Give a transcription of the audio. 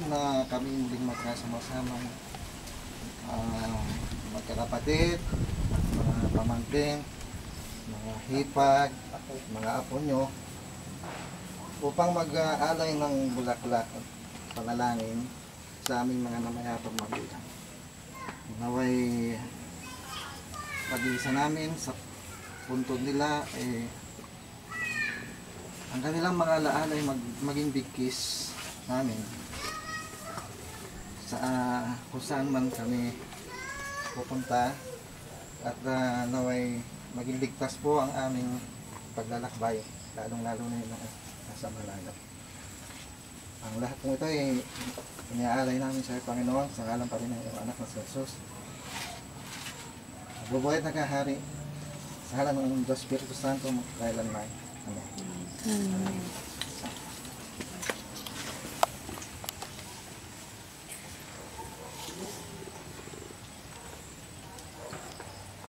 na kami muling magkasama-sama, magkakapatid, mga pamangkin, mga hipag, mga apo nyo, upang mag-aalay ng bulaklak at panalangin sa aming mga namayapang magulang. Naway pag-iisa namin sa puntod nila, ang kanilang mga alaala ay maging bigkis namin sa kung saan man kami pupunta, at naway maging ligtas po ang aming paglalakbay, lalong-lalo na yung nasa malayo. Ang lahat po ito ay iniaalay namin sa Panginoon sa ngalan pa rin ng iyong anak na si Jesus. Bubuhay at nagkahari sa ngalan ng Diyos Espiritu Santo kailanman. Amen.